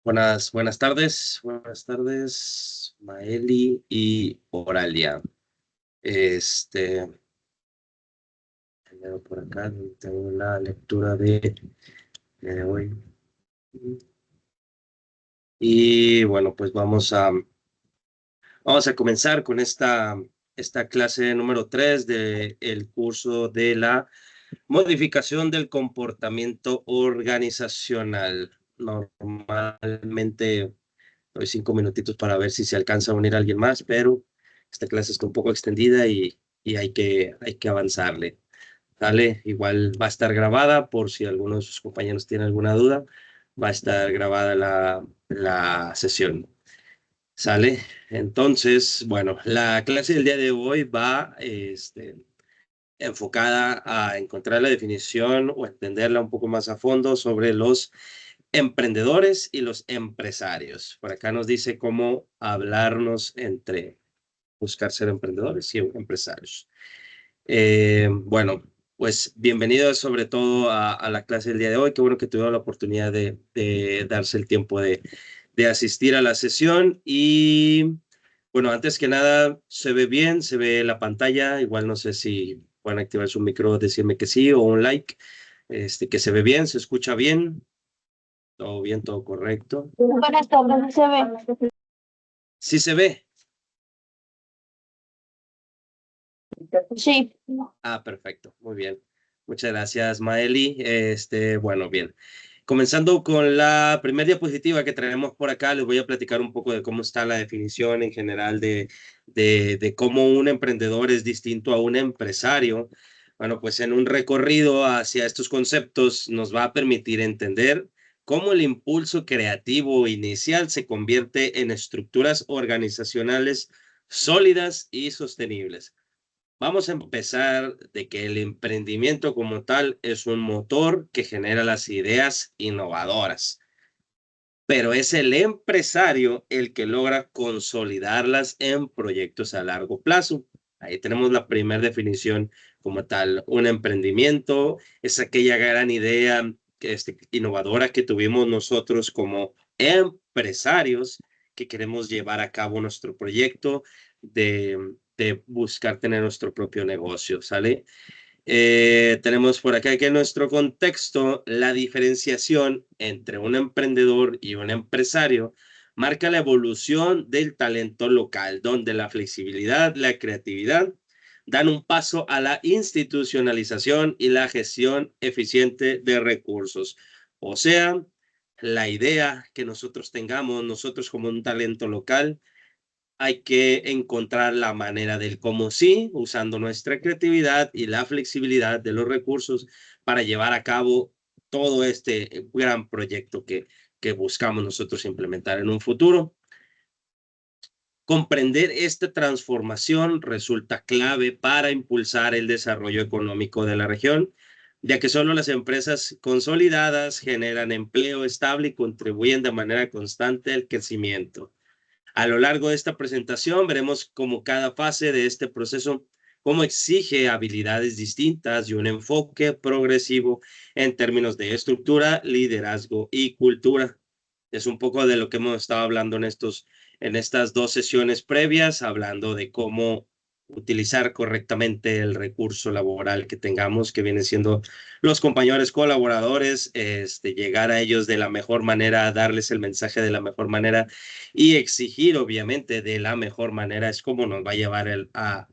Buenas tardes, Maeli y Oralia. Este, Primero por acá tengo la lectura de hoy. Y bueno, pues vamos a comenzar con esta clase número 3 del curso de la modificación del comportamiento organizacional. Normalmente doy 5 minutitos para ver si se alcanza a unir a alguien más, pero esta clase está un poco extendida y hay que avanzarle. ¿Sale? Igual va a estar grabada por si alguno de sus compañeros tiene alguna duda. Va a estar grabada la sesión. ¿Sale? Entonces, bueno, la clase del día de hoy va enfocada a encontrar la definición o entenderla un poco más a fondo sobre los emprendedores y los empresarios. Por acá nos dice cómo hablarnos entre buscar ser emprendedores y empresarios. Bueno, pues bienvenidos sobre todo a la clase del día de hoy. Qué bueno que tuvieron la oportunidad de darse el tiempo de asistir a la sesión. Y bueno, antes que nada, se ve bien, se ve la pantalla. Igual no sé si pueden activar su micro, decirme que sí o un like. Que se ve bien, se escucha bien. Todo bien, todo correcto. Buenas tardes, se ve. Sí se ve. Sí. Perfecto. Muy bien. Muchas gracias, Maeli. Bueno, bien. Comenzando con la primera diapositiva que traemos por acá, les voy a platicar un poco de cómo está la definición en general de cómo un emprendedor es distinto a un empresario. Bueno, pues en un recorrido hacia estos conceptos nos va a permitir entender cómo el impulso creativo inicial se convierte en estructuras organizacionales sólidas y sostenibles. Vamos a empezar de que el emprendimiento como tal es un motor que genera las ideas innovadoras, pero es el empresario el que logra consolidarlas en proyectos a largo plazo. Ahí tenemos la primera definición como tal. Un emprendimiento es aquella gran idea innovadora que tuvimos nosotros como empresarios que queremos llevar a cabo nuestro proyecto de buscar tener nuestro propio negocio, ¿sale? Tenemos por acá que en nuestro contexto la diferenciación entre un emprendedor y un empresario marca la evolución del talento local, donde la flexibilidad, la creatividad dan un paso a la institucionalización y la gestión eficiente de recursos. O sea, la idea que nosotros tengamos, nosotros como un talento local, hay que encontrar la manera del cómo sí, usando nuestra creatividad y la flexibilidad de los recursos para llevar a cabo todo este gran proyecto que buscamos nosotros implementar en un futuro. Comprender esta transformación resulta clave para impulsar el desarrollo económico de la región, ya que solo las empresas consolidadas generan empleo estable y contribuyen de manera constante al crecimiento. A lo largo de esta presentación veremos cómo cada fase de este proceso, cómo exige habilidades distintas y un enfoque progresivo en términos de estructura, liderazgo y cultura. Es un poco de lo que hemos estado hablando en estas dos sesiones previas, hablando de cómo utilizar correctamente el recurso laboral que tengamos, que viene siendo los compañeros colaboradores, llegar a ellos de la mejor manera, darles el mensaje de la mejor manera y exigir, obviamente, de la mejor manera es como nos va a llevar a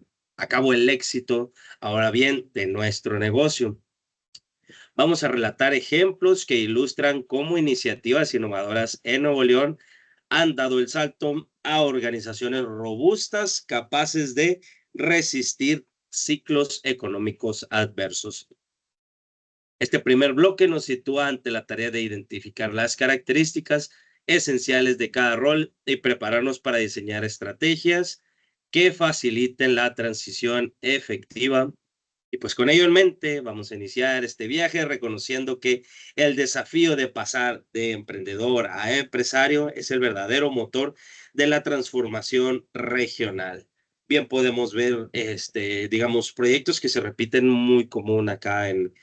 cabo el éxito, ahora bien, de nuestro negocio. Vamos a relatar ejemplos que ilustran cómo iniciativas innovadoras en Nuevo León han dado el salto a organizaciones robustas capaces de resistir ciclos económicos adversos. Este primer bloque nos sitúa ante la tarea de identificar las características esenciales de cada rol y prepararnos para diseñar estrategias que faciliten la transición efectiva. Y pues con ello en mente vamos a iniciar este viaje reconociendo que el desafío de pasar de emprendedor a empresario es el verdadero motor de la transformación regional. Bien podemos ver, digamos, proyectos que se repiten muy común acá en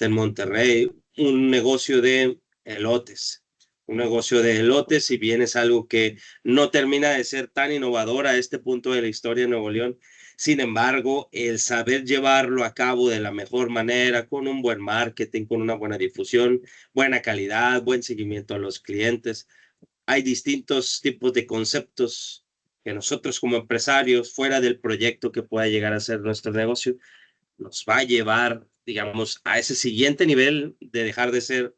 Monterrey, un negocio de elotes. Un negocio de elotes, si bien es algo que no termina de ser tan innovador a este punto de la historia de Nuevo León, sin embargo, el saber llevarlo a cabo de la mejor manera, con un buen marketing, con una buena difusión, buena calidad, buen seguimiento a los clientes. Hay distintos tipos de conceptos que nosotros como empresarios, fuera del proyecto que pueda llegar a ser nuestro negocio, nos va a llevar, digamos, a ese siguiente nivel de dejar de ser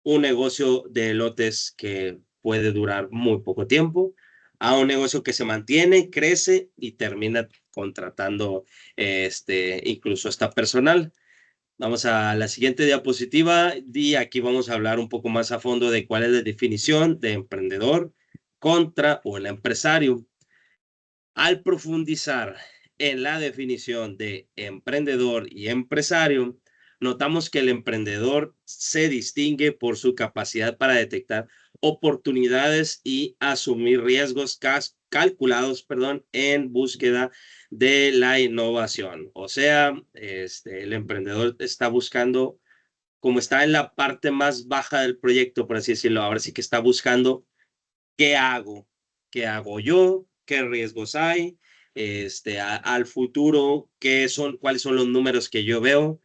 un negocio de elotes que puede durar muy poco tiempo, a un negocio que se mantiene, crece y termina contratando incluso hasta personal. Vamos a la siguiente diapositiva y aquí vamos a hablar un poco más a fondo de cuál es la definición de emprendedor contra un empresario. Al profundizar en la definición de emprendedor y empresario, notamos que el emprendedor se distingue por su capacidad para detectar oportunidades y asumir riesgos calculados, en búsqueda de la innovación. O sea, el emprendedor está buscando, como está en la parte más baja del proyecto, por así decirlo, ahora sí que está buscando qué hago, qué hago yo, qué riesgos hay, al futuro, cuáles son los números que yo veo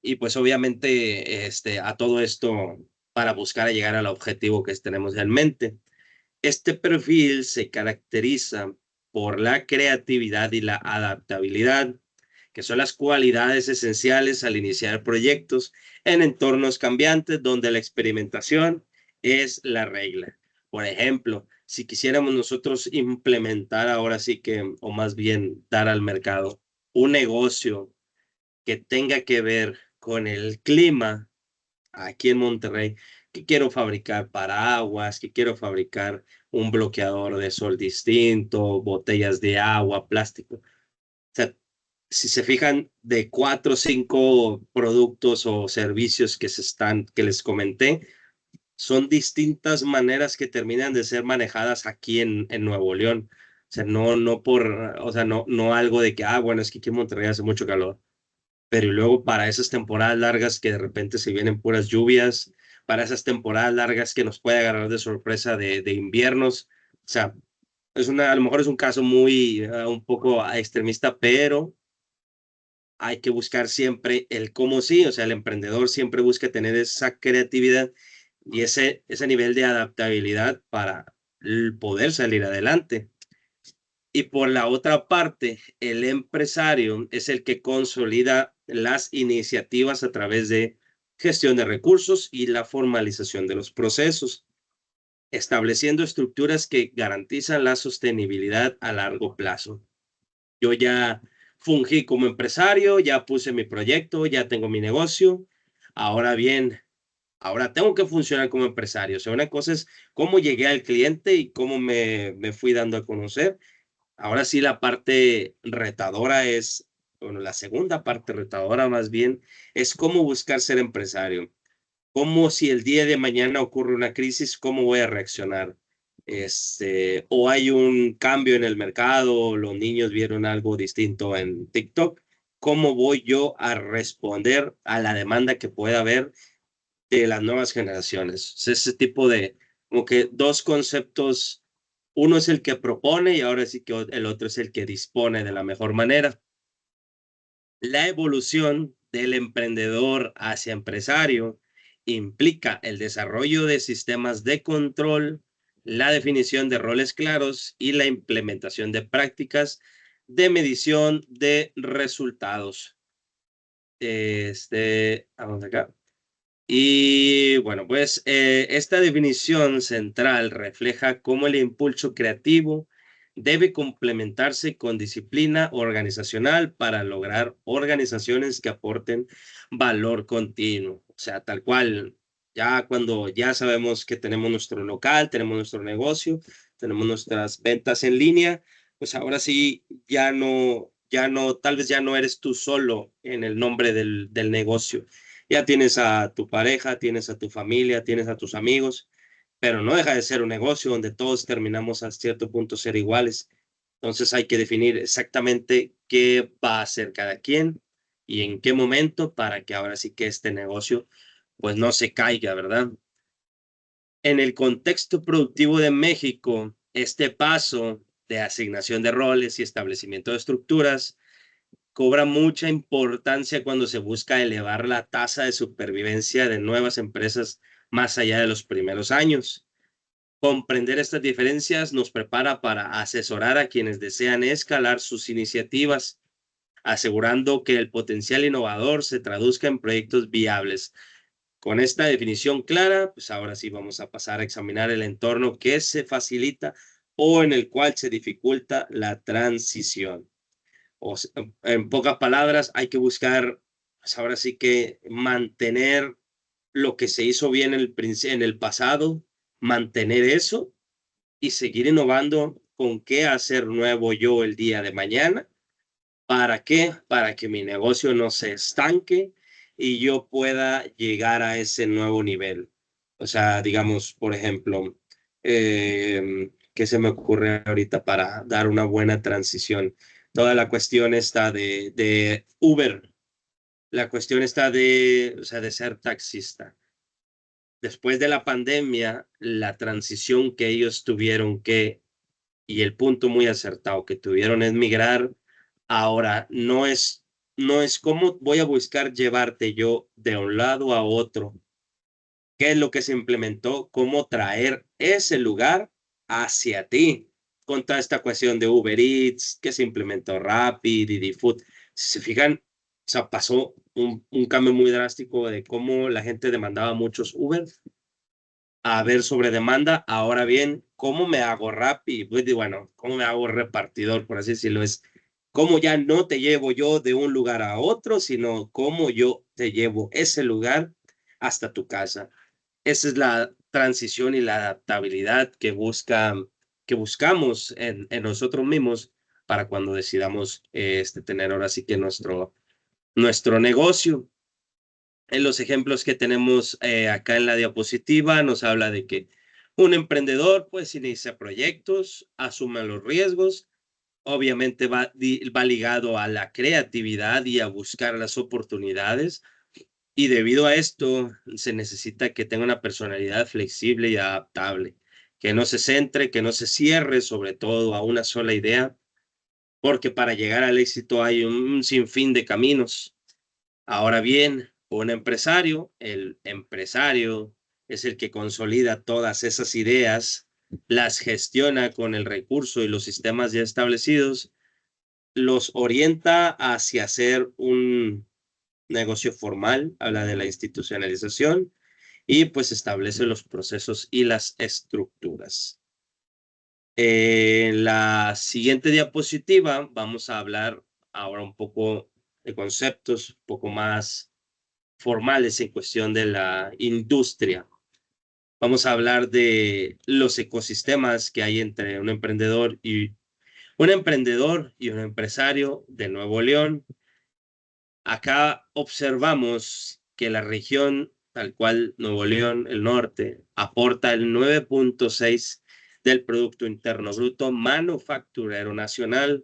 y pues obviamente a todo esto para buscar llegar al objetivo que tenemos en mente. Este perfil se caracteriza por la creatividad y la adaptabilidad, que son las cualidades esenciales al iniciar proyectos en entornos cambiantes donde la experimentación es la regla. Por ejemplo, si quisiéramos nosotros implementar ahora sí que, o más bien dar al mercado un negocio que tenga que ver con el clima, aquí en Monterrey, que quiero fabricar paraguas, que quiero fabricar un bloqueador de sol distinto, botellas de agua, plástico. O sea, si se fijan de 4 o 5 productos o servicios que les comenté, son distintas maneras que terminan de ser manejadas aquí en Nuevo León. O sea, no algo de que, bueno, es que aquí en Monterrey hace mucho calor, pero y luego para esas temporadas largas que de repente se vienen puras lluvias, para esas temporadas largas que nos puede agarrar de sorpresa de inviernos, o sea, a lo mejor es un caso muy, un poco extremista, pero hay que buscar siempre el cómo sí, o sea, el emprendedor siempre busca tener esa creatividad y ese nivel de adaptabilidad para poder salir adelante. Y por la otra parte, el empresario es el que consolida las iniciativas a través de gestión de recursos y la formalización de los procesos, estableciendo estructuras que garantizan la sostenibilidad a largo plazo. Yo ya fungí como empresario, ya puse mi proyecto, ya tengo mi negocio. Ahora bien, ahora tengo que funcionar como empresario. O sea, una cosa es cómo llegué al cliente y cómo me fui dando a conocer. Ahora sí, la parte retadora es, bueno, la segunda parte retadora más bien, es cómo buscar ser empresario. Cómo si el día de mañana ocurre una crisis, cómo voy a reaccionar. O hay un cambio en el mercado, los niños vieron algo distinto en TikTok, ¿cómo voy yo a responder a la demanda que pueda haber de las nuevas generaciones? Es ese tipo de, como que dos conceptos, uno es el que propone y ahora sí que el otro es el que dispone de la mejor manera. La evolución del emprendedor hacia empresario implica el desarrollo de sistemas de control, la definición de roles claros y la implementación de prácticas de medición de resultados. Vamos acá. Y bueno, pues esta definición central refleja cómo el impulso creativo debe complementarse con disciplina organizacional para lograr organizaciones que aporten valor continuo. O sea, tal cual, ya cuando ya sabemos que tenemos nuestro local, tenemos nuestro negocio, tenemos nuestras ventas en línea, pues ahora sí, tal vez ya no eres tú solo en el nombre del negocio, ya tienes a tu pareja, tienes a tu familia, tienes a tus amigos, pero no deja de ser un negocio donde todos terminamos a cierto punto ser iguales. Entonces hay que definir exactamente qué va a hacer cada quien y en qué momento para que ahora sí que este negocio pues no se caiga, ¿verdad? En el contexto productivo de México, este paso de asignación de roles y establecimiento de estructuras cobra mucha importancia cuando se busca elevar la tasa de supervivencia de nuevas empresas más allá de los primeros años. Comprender estas diferencias nos prepara para asesorar a quienes desean escalar sus iniciativas, asegurando que el potencial innovador se traduzca en proyectos viables. Con esta definición clara, pues ahora sí vamos a pasar a examinar el entorno que se facilita o en el cual se dificulta la transición. O sea, en pocas palabras, hay que buscar, pues ahora sí que mantener lo que se hizo bien en el pasado, mantener eso y seguir innovando con qué hacer nuevo yo el día de mañana. ¿Para qué? Para que mi negocio no se estanque y yo pueda llegar a ese nuevo nivel. O sea, digamos, por ejemplo, ¿qué se me ocurre ahorita para dar una buena transición? Toda la cuestión está de Uber, la cuestión está de, o sea, de ser taxista. Después de la pandemia, la transición que ellos tuvieron que, y el punto muy acertado que tuvieron es migrar. Ahora, no es cómo voy a buscar llevarte yo de un lado a otro. ¿Qué es lo que se implementó? ¿Cómo traer ese lugar hacia ti? Con toda esta cuestión de Uber Eats, que se implementó Rappi, Didi Food. Si se fijan, o sea, pasó un cambio muy drástico de cómo la gente demandaba muchos Uber a ver sobre demanda. Ahora bien, ¿cómo me hago Rappi? Pues, bueno, ¿cómo me hago repartidor, por así decirlo? Es cómo ya no te llevo yo de un lugar a otro, sino cómo yo te llevo ese lugar hasta tu casa. Esa es la transición y la adaptabilidad que buscamos en nosotros mismos para cuando decidamos tener ahora sí que nuestro negocio. En los ejemplos que tenemos acá en la diapositiva nos habla de que un emprendedor pues inicia proyectos, asume los riesgos, obviamente va ligado a la creatividad y a buscar las oportunidades, y debido a esto se necesita que tenga una personalidad flexible y adaptable, que no se centre, que no se cierre sobre todo a una sola idea, porque para llegar al éxito hay un sinfín de caminos. Ahora bien, un empresario, el empresario es el que consolida todas esas ideas, las gestiona con el recurso y los sistemas ya establecidos, los orienta hacia hacer un negocio formal, habla de la institucionalización y pues establece los procesos y las estructuras. En la siguiente diapositiva vamos a hablar ahora un poco de conceptos, un poco más formales en cuestión de la industria. Vamos a hablar de los ecosistemas que hay entre un empresario de Nuevo León. Acá observamos que la región, tal cual Nuevo León, el norte, aporta el 9.6 del Producto Interno Bruto manufacturero nacional,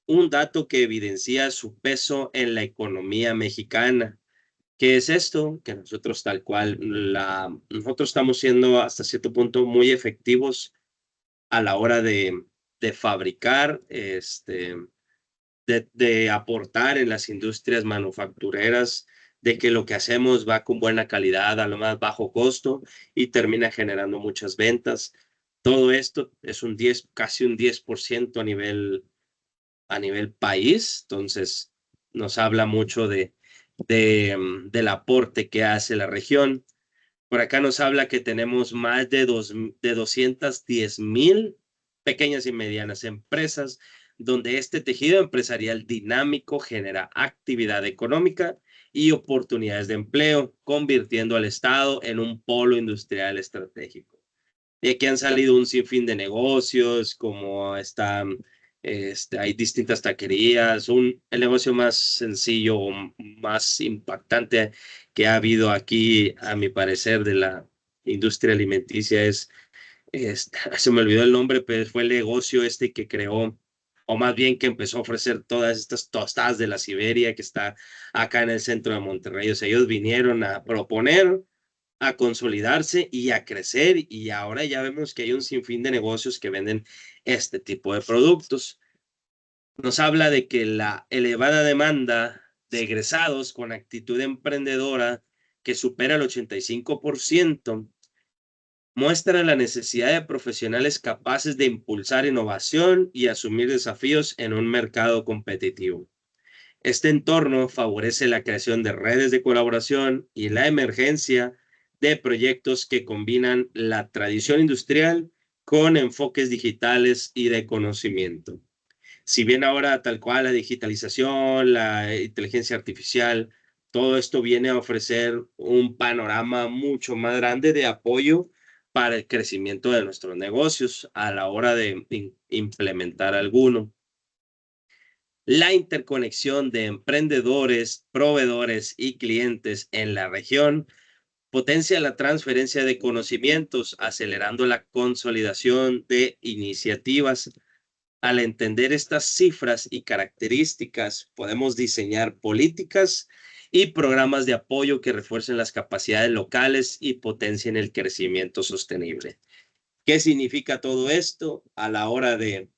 un dato que evidencia su peso en la economía mexicana. ¿Qué es esto? Que nosotros tal cual, nosotros estamos siendo hasta cierto punto muy efectivos a la hora de fabricar, de aportar en las industrias manufactureras, de que lo que hacemos va con buena calidad, a lo más bajo costo y termina generando muchas ventas. Todo esto es casi un 10% a nivel país, entonces nos habla mucho del aporte que hace la región. Por acá nos habla que tenemos más de 210,000 pequeñas y medianas empresas, donde este tejido empresarial dinámico genera actividad económica y oportunidades de empleo, convirtiendo al Estado en un polo industrial estratégico. Y aquí han salido un sinfín de negocios, como hay distintas taquerías. El negocio más sencillo o más impactante que ha habido aquí, a mi parecer, de la industria alimenticia se me olvidó el nombre, pero fue el negocio que creó, o más bien que empezó a ofrecer todas estas tostadas de la Siberia, que está acá en el centro de Monterrey. O sea, ellos vinieron a proponer a consolidarse y a crecer, y ahora ya vemos que hay un sinfín de negocios que venden este tipo de productos. Nos habla de que la elevada demanda de egresados con actitud emprendedora que supera el 85% muestra la necesidad de profesionales capaces de impulsar innovación y asumir desafíos en un mercado competitivo. Este entorno favorece la creación de redes de colaboración y la emergencia de proyectos que combinan la tradición industrial con enfoques digitales y de conocimiento. Si bien ahora tal cual la digitalización, la inteligencia artificial, todo esto viene a ofrecer un panorama mucho más grande de apoyo para el crecimiento de nuestros negocios a la hora de implementar alguno. La interconexión de emprendedores, proveedores y clientes en la región potencia la transferencia de conocimientos, acelerando la consolidación de iniciativas. Al entender estas cifras y características, podemos diseñar políticas y programas de apoyo que refuercen las capacidades locales y potencien el crecimiento sostenible. ¿Qué significa todo esto a la hora de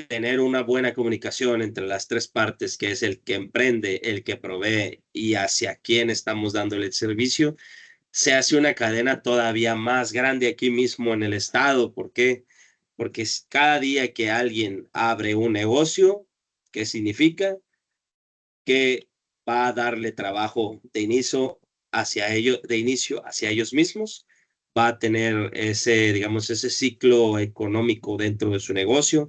tener una buena comunicación entre las tres partes, que es el que emprende, el que provee y hacia quién estamos dándole el servicio? Se hace una cadena todavía más grande aquí mismo en el estado. ¿Por qué? Porque cada día que alguien abre un negocio, ¿qué significa? Que va a darle trabajo de inicio hacia ellos mismos, va a tener ese, digamos, ese ciclo económico dentro de su negocio.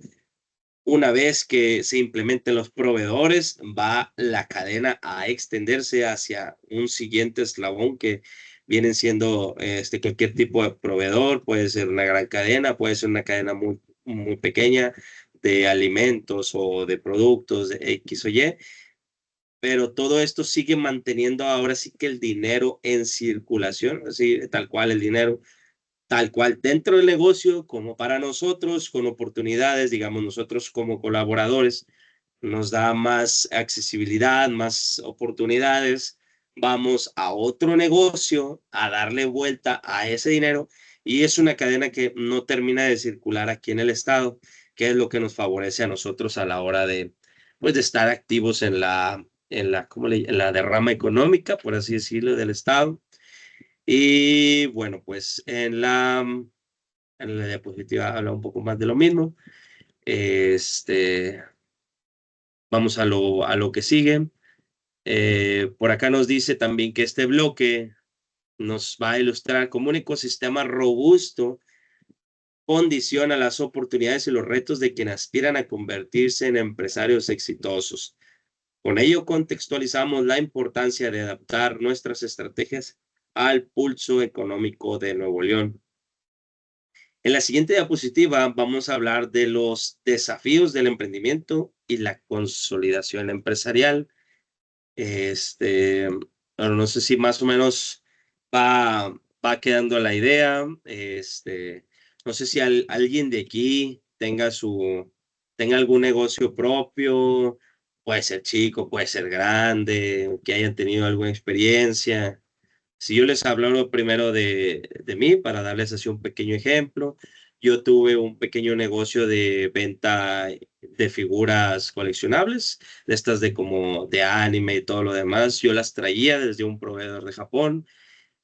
Una vez que se implementen los proveedores, va la cadena a extenderse hacia un siguiente eslabón que vienen siendo cualquier tipo de proveedor. Puede ser una gran cadena, puede ser una cadena muy, muy pequeña de alimentos o de productos de X o Y, pero todo esto sigue manteniendo ahora sí que el dinero en circulación, así tal cual el dinero tal cual dentro del negocio como para nosotros, con oportunidades, digamos, nosotros como colaboradores, nos da más accesibilidad, más oportunidades. Vamos a otro negocio a darle vuelta a ese dinero, y es una cadena que no termina de circular aquí en el estado, que es lo que nos favorece a nosotros a la hora de, pues, de estar activos en la derrama económica, por así decirlo, del estado. Y bueno, pues en la diapositiva habla un poco más de lo mismo. Vamos a lo que sigue. Por acá nos dice también que este bloque nos va a ilustrar cómo un ecosistema robusto condiciona las oportunidades y los retos de quienes aspiran a convertirse en empresarios exitosos. Con ello contextualizamos la importancia de adaptar nuestras estrategias al pulso económico de Nuevo León. En la siguiente diapositiva vamos a hablar de los desafíos del emprendimiento y la consolidación empresarial. Este, bueno, no sé si más o menos va quedando la idea. No sé si alguien de aquí tenga algún negocio propio, puede ser chico, puede ser grande, que hayan tenido alguna experiencia. Si yo les hablo primero de mí, para darles así un pequeño ejemplo, yo tuve un pequeño negocio de venta de figuras coleccionables, de estas de como de anime y todo lo demás. Yo las traía desde un proveedor de Japón,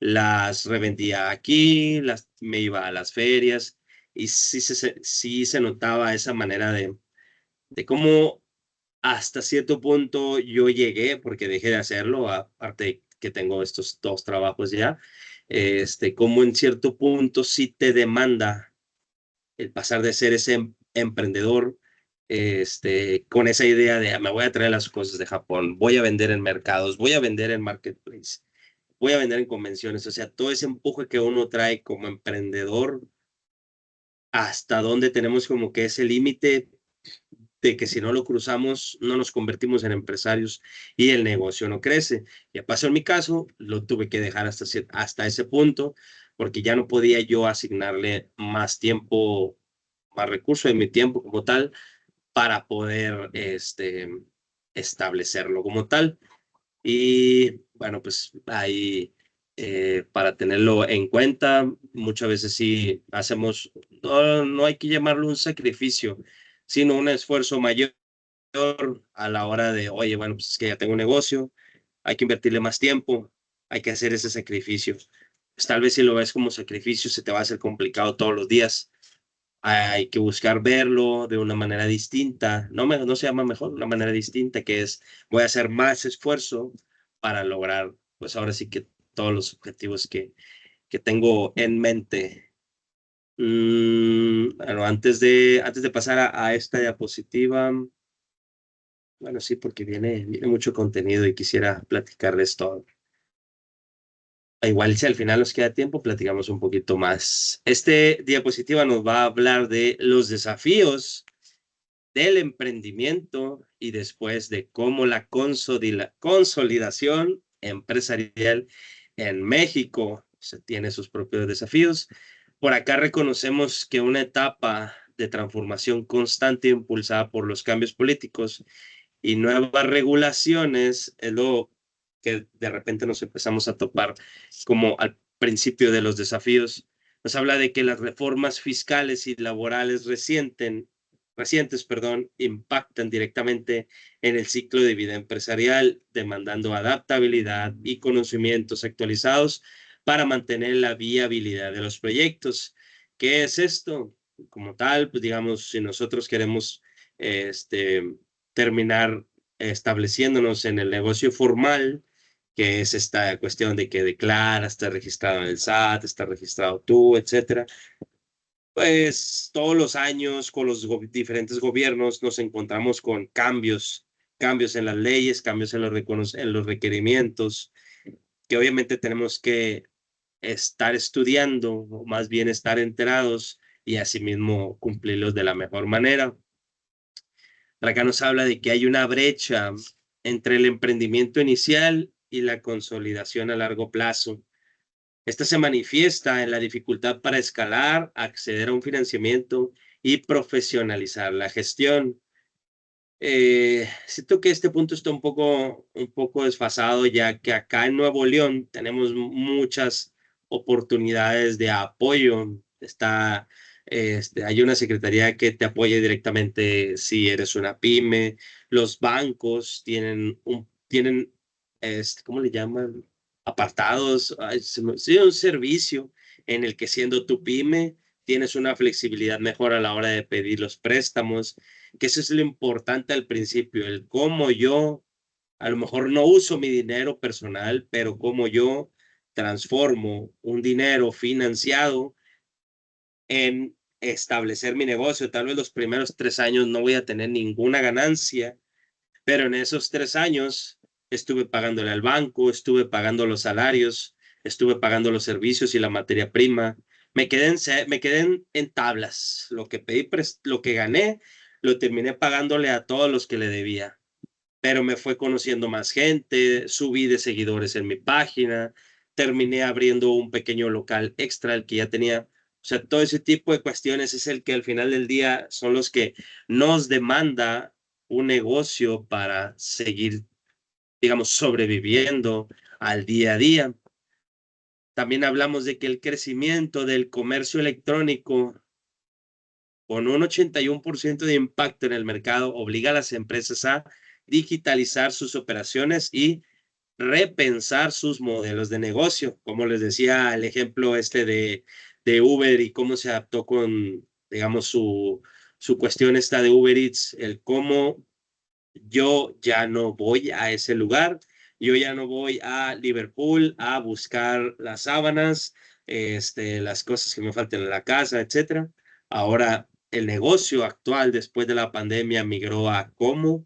las revendía aquí, me iba a las ferias, y sí se notaba esa manera de cómo hasta cierto punto yo llegué, porque dejé de hacerlo, aparte de que tengo estos dos trabajos ya, como en cierto punto sí te demanda el pasar de ser ese emprendedor, con esa idea de me voy a traer las cosas de Japón, voy a vender en mercados, voy a vender en marketplace, voy a vender en convenciones. O sea, todo ese empuje que uno trae como emprendedor, hasta dónde tenemos como que ese límite de que si no lo cruzamos, no nos convertimos en empresarios y el negocio no crece. Ya pasó en mi caso, lo tuve que dejar hasta ese punto, porque ya no podía yo asignarle más tiempo, más recursos de mi tiempo como tal, para poder establecerlo como tal. Y bueno, pues ahí para tenerlo en cuenta. Muchas veces sí hacemos, no hay que llamarlo un sacrificio, sino un esfuerzo mayor a la hora de, oye, bueno, pues es que ya tengo un negocio, hay que invertirle más tiempo, hay que hacer ese sacrificio. Pues tal vez si lo ves como sacrificio se te va a hacer complicado todos los días. Hay que buscar verlo de una manera distinta, no se llama mejor, una manera distinta, que es voy a hacer más esfuerzo para lograr, pues ahora sí que todos los objetivos que tengo en mente. Bueno, antes de pasar a esta diapositiva, bueno, sí, porque viene mucho contenido y quisiera platicarles todo. Igual si al final nos queda tiempo, platicamos un poquito más. Este diapositiva nos va a hablar de los desafíos del emprendimiento y después de cómo la consolidación empresarial en México se tiene sus propios desafíos. Por acá reconocemos que una etapa de transformación constante impulsada por los cambios políticos y nuevas regulaciones es lo que de repente nos empezamos a topar como al principio de los desafíos. Nos habla de que las reformas fiscales y laborales recientes, impactan directamente en el ciclo de vida empresarial, demandando adaptabilidad y conocimientos actualizados para mantener la viabilidad de los proyectos. ¿Qué es esto? Como tal, pues digamos, si nosotros queremos terminar estableciéndonos en el negocio formal, que es esta cuestión de que declaras, está registrado en el SAT, está registrado tú, etcétera. Pues todos los años con los diferentes gobiernos nos encontramos con cambios en las leyes, cambios en los requerimientos, que obviamente tenemos que estar estudiando, o más bien estar enterados y asimismo cumplirlos de la mejor manera. Acá nos habla de que hay una brecha entre el emprendimiento inicial y la consolidación a largo plazo. Esta se manifiesta en la dificultad para escalar, acceder a un financiamiento y profesionalizar la gestión. Siento que este punto está un poco desfasado, ya que acá en Nuevo León tenemos muchas oportunidades de apoyo. Hay una secretaría que te apoya directamente si eres una pyme. Los bancos tienen, ¿cómo le llaman? Apartados, sí, un servicio en el que siendo tu pyme tienes una flexibilidad mejor a la hora de pedir los préstamos, que eso es lo importante al principio, el cómo yo, a lo mejor no uso mi dinero personal, pero cómo yo transformo un dinero financiado en establecer mi negocio. Tal vez los primeros 3 años no voy a tener ninguna ganancia, pero en esos 3 años estuve pagándole al banco, estuve pagando los salarios, estuve pagando los servicios y la materia prima. Me quedé en tablas. Lo que gané, lo terminé pagándole a todos los que le debía. Pero me fue conociendo más gente, subí de seguidores en mi página, terminé abriendo un pequeño local extra, el que ya tenía. O sea, todo ese tipo de cuestiones es el que al final del día son los que nos demanda un negocio para seguir, digamos, sobreviviendo al día a día. También hablamos de que el crecimiento del comercio electrónico con un 81% de impacto en el mercado obliga a las empresas a digitalizar sus operaciones y repensar sus modelos de negocio. Como les decía, el ejemplo de Uber y cómo se adaptó con, digamos, su cuestión esta de Uber Eats, el cómo yo ya no voy a ese lugar, yo ya no voy a Liverpool a buscar las sábanas, las cosas que me faltan en la casa, etcétera. Ahora, el negocio actual después de la pandemia migró a cómo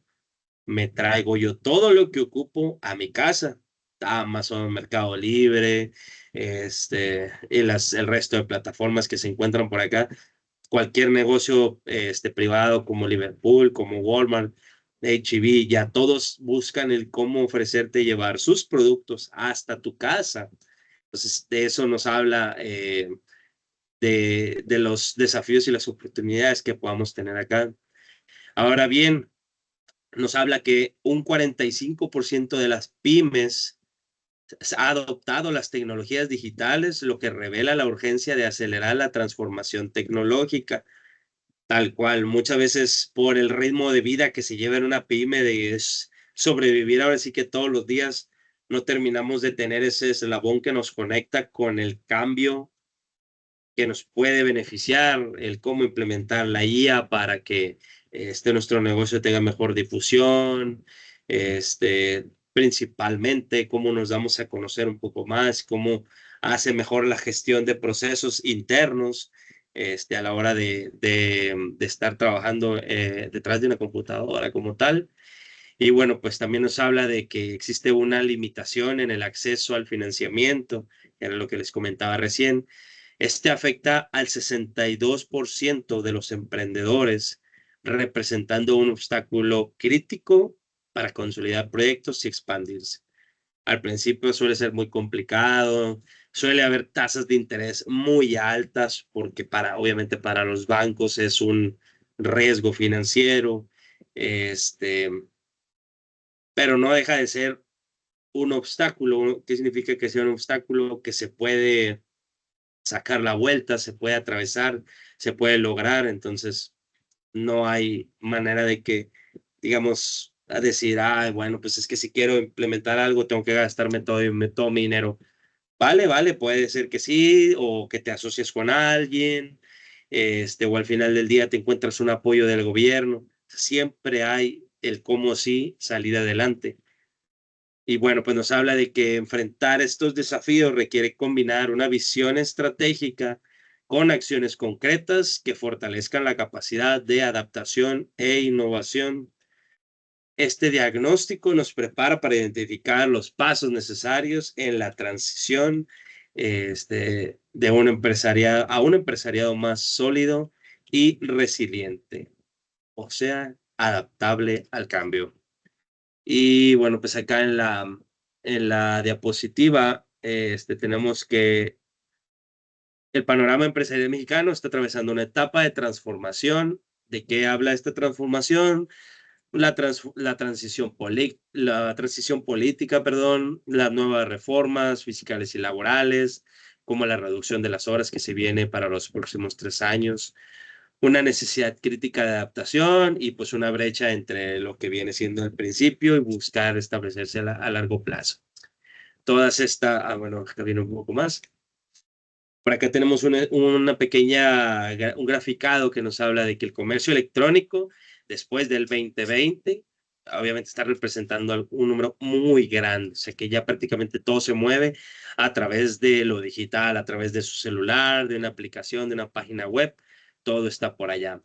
me traigo yo todo lo que ocupo a mi casa. Amazon, Mercado Libre, el resto de plataformas que se encuentran por acá. Cualquier negocio privado como Liverpool, como Walmart, H-E-B, ya todos buscan el cómo ofrecerte llevar sus productos hasta tu casa. Entonces, de eso nos habla de los desafíos y las oportunidades que podamos tener acá. Ahora bien, nos habla que un 45% de las pymes ha adoptado las tecnologías digitales, lo que revela la urgencia de acelerar la transformación tecnológica. Tal cual, muchas veces por el ritmo de vida que se lleva en una pyme de sobrevivir ahora sí que todos los días, no terminamos de tener ese eslabón que nos conecta con el cambio que nos puede beneficiar, el cómo implementar la IA para que nuestro negocio tenga mejor difusión, principalmente cómo nos damos a conocer un poco más, cómo hace mejor la gestión de procesos internos a la hora de estar trabajando detrás de una computadora como tal. Y bueno, pues también nos habla de que existe una limitación en el acceso al financiamiento, que era lo que les comentaba recién. Este afecta al 62% de los emprendedores, representando un obstáculo crítico para consolidar proyectos y expandirse. Al principio suele ser muy complicado, suele haber tasas de interés muy altas porque obviamente para los bancos es un riesgo financiero, pero no deja de ser un obstáculo. ¿Qué significa que sea un obstáculo? Que se puede sacar la vuelta, se puede atravesar, se puede lograr, entonces no hay manera de que, digamos, a decir, bueno, pues es que si quiero implementar algo tengo que gastarme todo mi dinero. Vale, puede ser que sí, o que te asocies con alguien, o al final del día te encuentras un apoyo del gobierno. Siempre hay el cómo sí salir adelante. Y bueno, pues nos habla de que enfrentar estos desafíos requiere combinar una visión estratégica con acciones concretas que fortalezcan la capacidad de adaptación e innovación. Este diagnóstico nos prepara para identificar los pasos necesarios en la transición de un empresariado a un empresariado más sólido y resiliente, o sea, adaptable al cambio. Y bueno, pues acá en la diapositiva tenemos que el panorama empresarial mexicano está atravesando una etapa de transformación. ¿De qué habla esta transformación? La transición política, perdón, las nuevas reformas fiscales y laborales, como la reducción de las horas que se viene para los próximos 3 años, una necesidad crítica de adaptación y pues una brecha entre lo que viene siendo el principio y buscar establecerse a largo plazo. Todas estas, bueno, acá viene un poco más. Por acá tenemos una pequeña, un graficado que nos habla de que el comercio electrónico después del 2020 obviamente está representando un número muy grande, o sea que ya prácticamente todo se mueve a través de lo digital, a través de su celular, de una aplicación, de una página web, todo está por allá.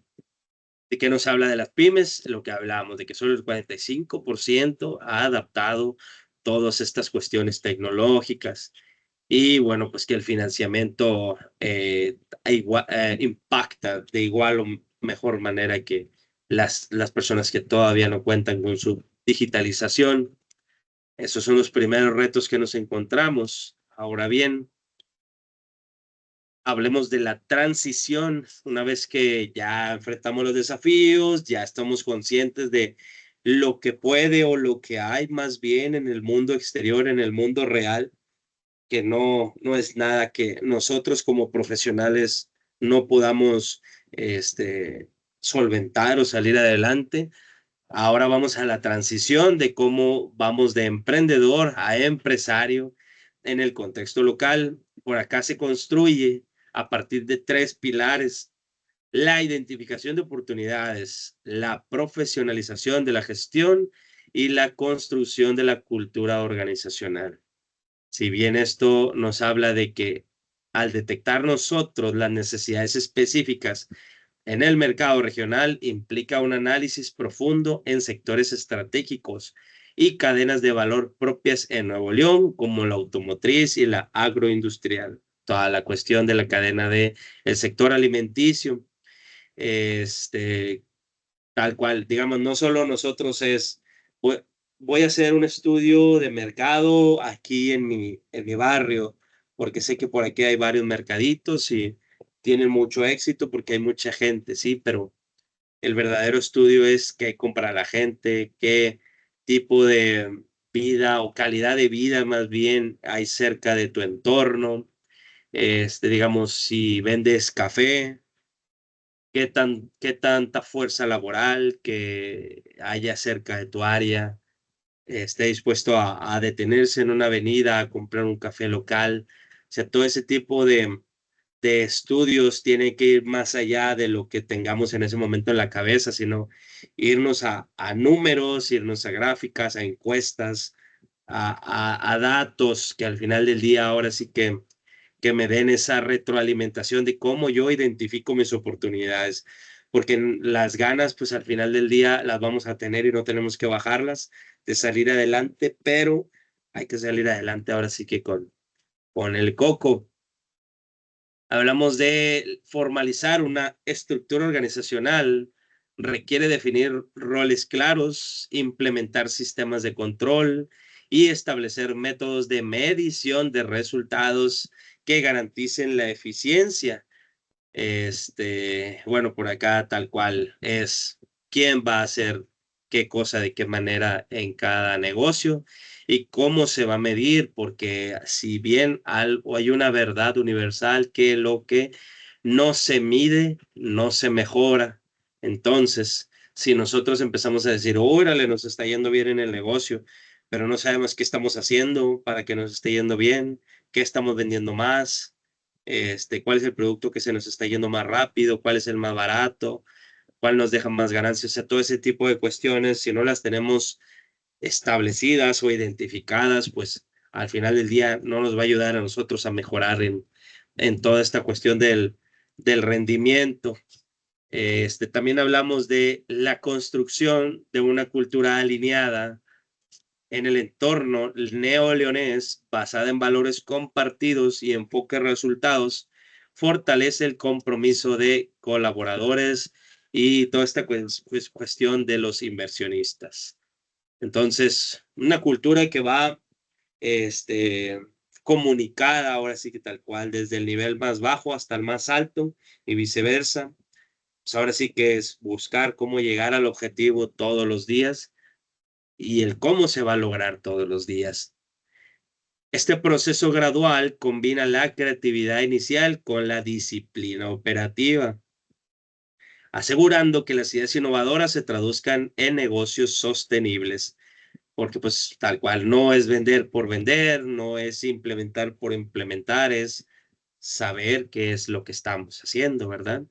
¿De qué nos habla de las pymes? Lo que hablamos, de que solo el 45% ha adaptado todas estas cuestiones tecnológicas. Y bueno, pues que el financiamiento impacta de igual o mejor manera que las personas que todavía no cuentan con su digitalización. Esos son los primeros retos que nos encontramos. Ahora bien, hablemos de la transición. Una vez que ya enfrentamos los desafíos, ya estamos conscientes de lo que puede o lo que hay más bien en el mundo exterior, en el mundo real, que no es nada que nosotros como profesionales no podamos solventar o salir adelante. Ahora vamos a la transición de cómo vamos de emprendedor a empresario en el contexto local. Por acá se construye a partir de 3 pilares: la identificación de oportunidades, la profesionalización de la gestión y la construcción de la cultura organizacional. Si bien esto nos habla de que al detectar nosotros las necesidades específicas en el mercado regional, implica un análisis profundo en sectores estratégicos y cadenas de valor propias en Nuevo León, como la automotriz y la agroindustrial. Toda la cuestión de la cadena de el sector alimenticio, este, tal cual, digamos, no solo nosotros voy a hacer un estudio de mercado aquí en mi barrio, porque sé que por aquí hay varios mercaditos y tienen mucho éxito porque hay mucha gente, sí, pero el verdadero estudio es qué compra la gente, qué tipo vida o calidad de vida más bien hay cerca de tu entorno? Digamos, si vendes café, qué tanta fuerza laboral que haya cerca de tu área esté dispuesto a detenerse en una avenida a comprar un café local. O sea, todo ese tipo de estudios tiene que ir más allá de lo que tengamos en ese momento en la cabeza, sino irnos a números, irnos a gráficas, a encuestas, a datos que al final del día ahora sí que me den esa retroalimentación de cómo yo identifico mis oportunidades, porque las ganas, pues al final del día las vamos a tener y no tenemos que bajarlas de salir adelante, pero hay que salir adelante ahora sí que con el coco. Hablamos de formalizar una estructura organizacional, requiere definir roles claros, implementar sistemas de control y establecer métodos de medición de resultados que garanticen la eficiencia. Bueno, por acá tal cual es quién va a hacer qué cosa de qué manera en cada negocio y cómo se va a medir, porque si bien hay una verdad universal que lo que no se mide, no se mejora. Entonces, si nosotros empezamos a decir, órale, nos está yendo bien en el negocio, pero no sabemos qué estamos haciendo para que nos esté yendo bien, qué estamos vendiendo más, cuál es el producto que se nos está yendo más rápido, cuál es el más barato, cuál nos deja más ganancias, o sea, todo ese tipo de cuestiones, si no las tenemos establecidas o identificadas, pues al final del día no nos va a ayudar a nosotros a mejorar en toda esta cuestión del rendimiento. También hablamos de la construcción de una cultura alineada en el entorno neoleonés basada en valores compartidos y enfoque resultados, fortalece el compromiso de colaboradores y toda esta cuestión de los inversionistas. Entonces, una cultura que va comunicada ahora sí que tal cual, desde el nivel más bajo hasta el más alto y viceversa. Pues ahora sí que es buscar cómo llegar al objetivo todos los días y el cómo se va a lograr todos los días. Este proceso gradual combina la creatividad inicial con la disciplina operativa, asegurando que las ideas innovadoras se traduzcan en negocios sostenibles, porque pues tal cual no es vender por vender, no es implementar por implementar, es saber qué es lo que estamos haciendo, ¿verdad?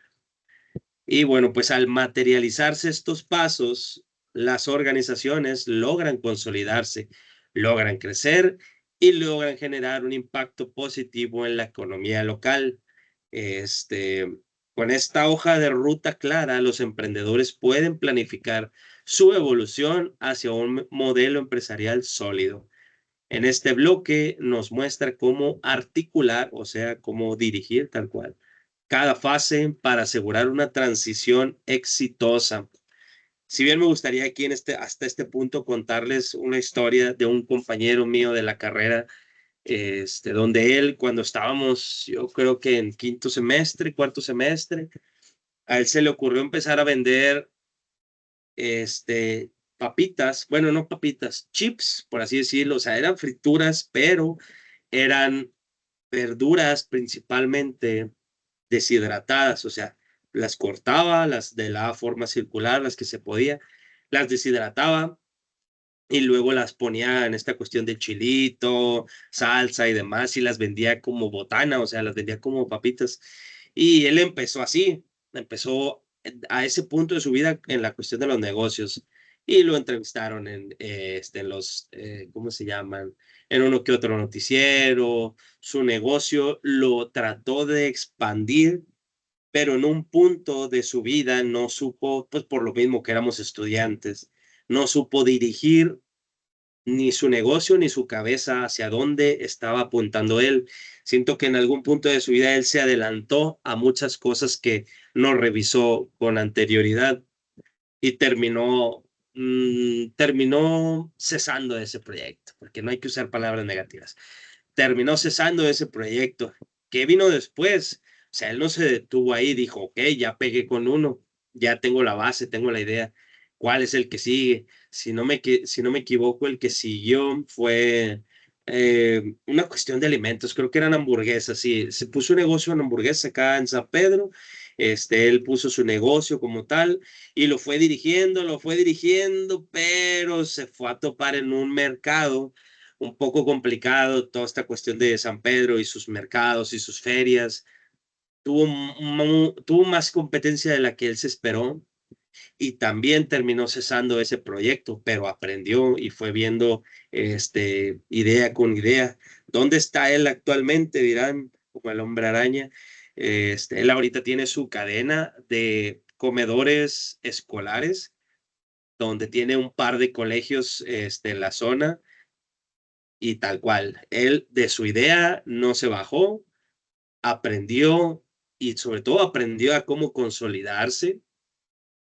Y bueno, pues al materializarse estos pasos, las organizaciones logran consolidarse, logran crecer y logran generar un impacto positivo en la economía local. Este, con esta hoja de ruta clara, los emprendedores pueden planificar su evolución hacia un modelo empresarial sólido. En este bloque nos muestra cómo articular, o sea, cómo dirigir tal cual, cada fase para asegurar una transición exitosa. Si bien me gustaría aquí hasta este punto contarles una historia de un compañero mío de la carrera, donde él, cuando estábamos, yo creo que en quinto semestre, cuarto semestre, a él se le ocurrió empezar a vender papitas, bueno, no papitas, chips, por así decirlo, o sea, eran frituras, pero eran verduras principalmente deshidratadas, o sea, las cortaba, las de la forma circular, las que se podía, las deshidrataba y luego las ponía en esta cuestión de chilito, salsa y demás y las vendía como botana, o sea, las vendía como papitas. Y él empezó así, empezó a ese punto de su vida en la cuestión de los negocios y lo entrevistaron en los, ¿cómo se llaman? En uno que otro noticiero, su negocio lo trató de expandir, pero en un punto de su vida no supo, pues por lo mismo que éramos estudiantes, no supo dirigir ni su negocio ni su cabeza hacia dónde estaba apuntando él. Siento que en algún punto de su vida él se adelantó a muchas cosas que no revisó con anterioridad y terminó cesando ese proyecto, porque no hay que usar palabras negativas. Terminó cesando ese proyecto. ¿Qué vino después? O sea, él no se detuvo ahí, dijo, ok, ya pegué con uno, ya tengo la base, tengo la idea. cuál es el que sigue. Si no me equivoco, el que siguió fue una cuestión de alimentos, creo que eran hamburguesas, sí, se puso un negocio en hamburguesas acá en San Pedro, él puso su negocio como tal y lo fue dirigiendo, pero se fue a topar en un mercado un poco complicado, toda esta cuestión de San Pedro y sus mercados y sus ferias. Tuvo más competencia de la que él se esperó y también terminó cesando ese proyecto, pero aprendió y fue viendo idea con idea. ¿Dónde está él actualmente? Dirán, como el hombre araña. Él ahorita tiene su cadena de comedores escolares, donde tiene un par de colegios en la zona y tal cual. Él de su idea no se bajó, aprendió y sobre todo aprendió a cómo consolidarse,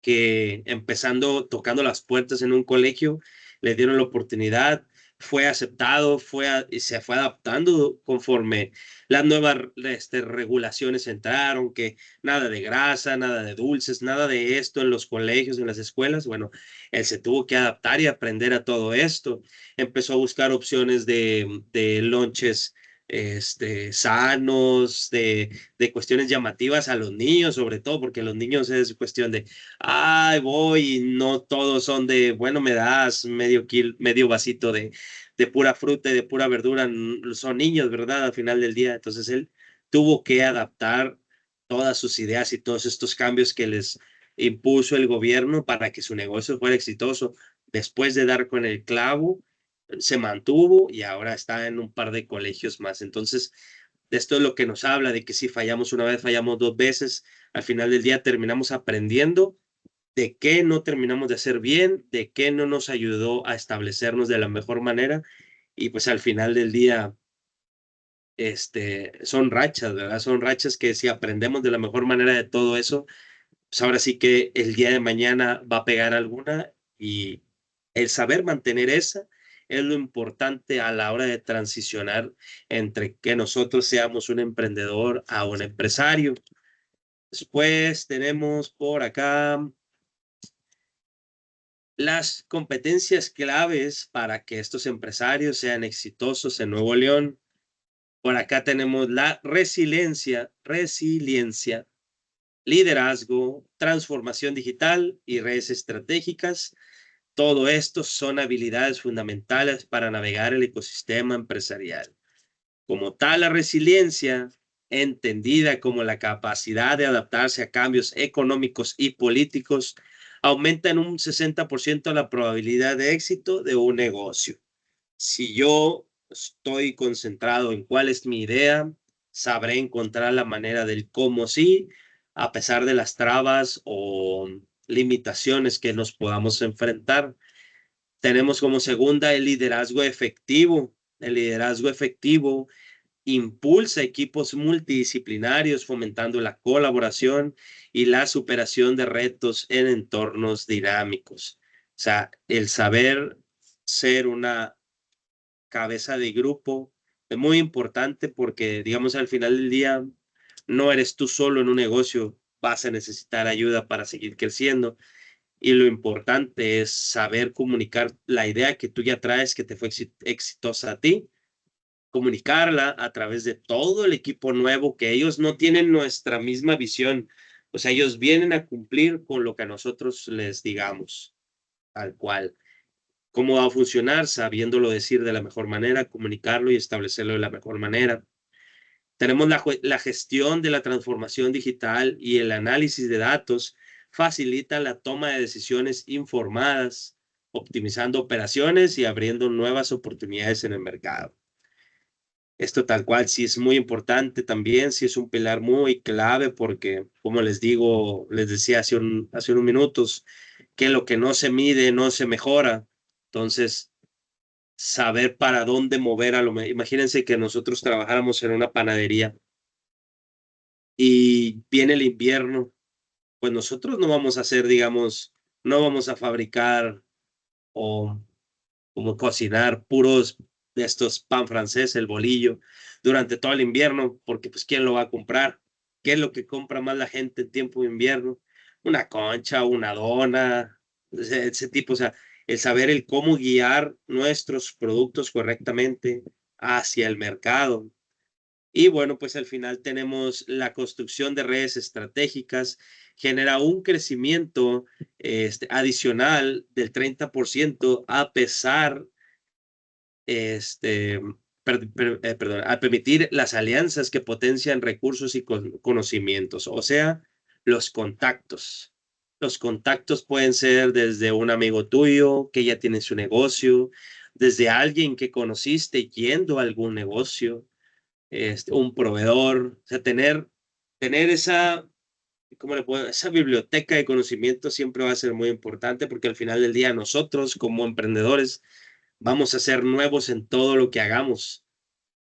que empezando tocando las puertas en un colegio, le dieron la oportunidad, fue aceptado, y se fue adaptando conforme las nuevas regulaciones entraron, que nada de grasa, nada de dulces, nada de esto en los colegios, en las escuelas. Bueno, él se tuvo que adaptar y aprender a todo esto. Empezó a buscar opciones de lonches sanos, de cuestiones llamativas a los niños, sobre todo, porque los niños es cuestión de ay, voy, y no todos son de, bueno, me das medio vasito de pura fruta y de pura verdura, son niños, ¿verdad? Al final del día. Entonces él tuvo que adaptar todas sus ideas y todos estos cambios que les impuso el gobierno para que su negocio fuera exitoso. Después de dar con el clavo, se mantuvo y ahora está en un par de colegios más. Entonces, esto es lo que nos habla de que si fallamos una vez, fallamos dos veces, al final del día terminamos aprendiendo de qué no terminamos de hacer bien, de qué no nos ayudó a establecernos de la mejor manera y pues al final del día son rachas, ¿verdad? Son rachas que si aprendemos de la mejor manera de todo eso, pues ahora sí que el día de mañana va a pegar alguna y el saber mantener esa es lo importante a la hora de transicionar entre que nosotros seamos un emprendedor a un empresario. Después tenemos por acá las competencias claves para que estos empresarios sean exitosos en Nuevo León. Por acá tenemos la resiliencia, liderazgo, transformación digital y redes estratégicas. Todo esto son habilidades fundamentales para navegar el ecosistema empresarial. Como tal, la resiliencia, entendida como la capacidad de adaptarse a cambios económicos y políticos, aumenta en un 60% la probabilidad de éxito de un negocio. Si yo estoy concentrado en cuál es mi idea, sabré encontrar la manera del cómo sí, a pesar de las trabas o limitaciones que nos podamos enfrentar. Tenemos como segunda el liderazgo efectivo. El liderazgo efectivo impulsa equipos multidisciplinarios, fomentando la colaboración y la superación de retos en entornos dinámicos. O sea, el saber ser una cabeza de grupo es muy importante porque, digamos, al final del día no eres tú solo en un negocio, vas a necesitar ayuda para seguir creciendo. Y lo importante es saber comunicar la idea que tú ya traes, que te fue exitosa a ti, comunicarla a través de todo el equipo nuevo, que ellos no tienen nuestra misma visión. O sea, ellos vienen a cumplir con lo que a nosotros les digamos, tal cual. ¿Cómo va a funcionar? Sabiéndolo decir de la mejor manera, comunicarlo y establecerlo de la mejor manera. Tenemos la gestión de la transformación digital y el análisis de datos facilita la toma de decisiones informadas, optimizando operaciones y abriendo nuevas oportunidades en el mercado. Esto tal cual sí es muy importante también, sí es un pilar muy clave porque, como les digo, les decía hace unos minutos, que lo que no se mide no se mejora. Entonces, saber para dónde mover imagínense que nosotros trabajáramos en una panadería y viene el invierno, pues nosotros no vamos a hacer, digamos, no vamos a fabricar o como cocinar puros de estos pan francés, el bolillo, durante todo el invierno, porque pues ¿quién lo va a comprar? ¿Qué es lo que compra más la gente en tiempo de invierno? Una concha, una dona, ese tipo, o sea, el saber el cómo guiar nuestros productos correctamente hacia el mercado. Y bueno, pues al final tenemos la construcción de redes estratégicas, genera un crecimiento adicional del 30% a pesar, este, perdón, a permitir las alianzas que potencian recursos y conocimientos, o sea, los contactos. Los contactos pueden ser desde un amigo tuyo que ya tiene su negocio, desde alguien que conociste yendo a algún negocio, un proveedor, o sea, tener esa, ¿cómo le puedo? Esa biblioteca de conocimiento siempre va a ser muy importante porque al final del día nosotros como emprendedores vamos a ser nuevos en todo lo que hagamos.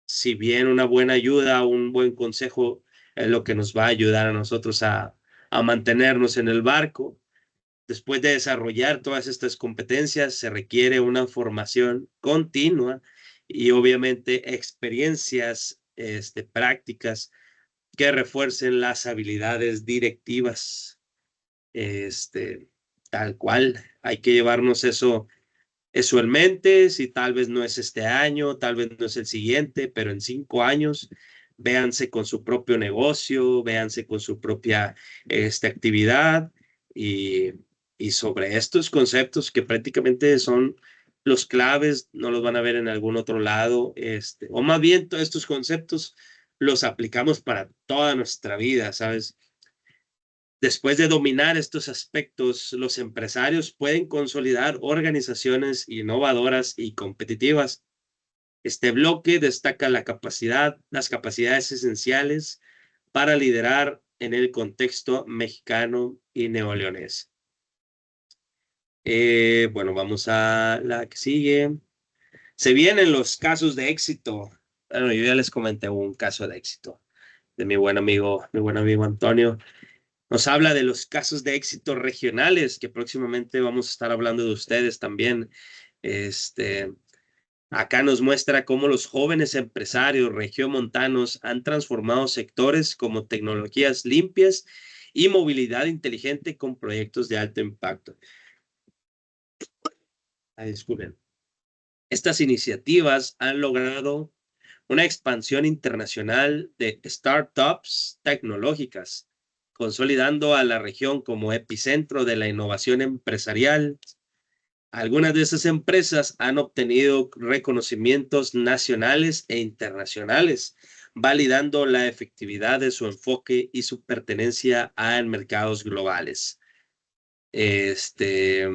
Si bien una buena ayuda, un buen consejo es lo que nos va a ayudar a nosotros a mantenernos en el barco. Después de desarrollar todas estas competencias, se requiere una formación continua y obviamente experiencias prácticas que refuercen las habilidades directivas. Este, Tal cual, hay que llevarnos eso en mente. Si tal vez no es este año, tal vez no es el siguiente, pero en 5 años, véanse con su propio negocio, véanse con su propia actividad y, y sobre estos conceptos que prácticamente son los claves, no los van a ver en algún otro lado, o más bien todos estos conceptos los aplicamos para toda nuestra vida, ¿sabes? Después de dominar estos aspectos, los empresarios pueden consolidar organizaciones innovadoras y competitivas. Este bloque destaca las capacidades esenciales para liderar en el contexto mexicano y neoleonés. Bueno, vamos a la que sigue. Se vienen los casos de éxito. Bueno, yo ya les comenté un caso de éxito de mi buen amigo Antonio. Nos habla de los casos de éxito regionales, que próximamente vamos a estar hablando de ustedes también. Este, Acá nos muestra cómo los jóvenes empresarios regiomontanos han transformado sectores como tecnologías limpias y movilidad inteligente con proyectos de alto impacto. Disculpen. Estas iniciativas han logrado una expansión internacional de startups tecnológicas, consolidando a la región como epicentro de la innovación empresarial. Algunas de estas empresas han obtenido reconocimientos nacionales e internacionales, validando la efectividad de su enfoque y su pertenencia a mercados globales. Este,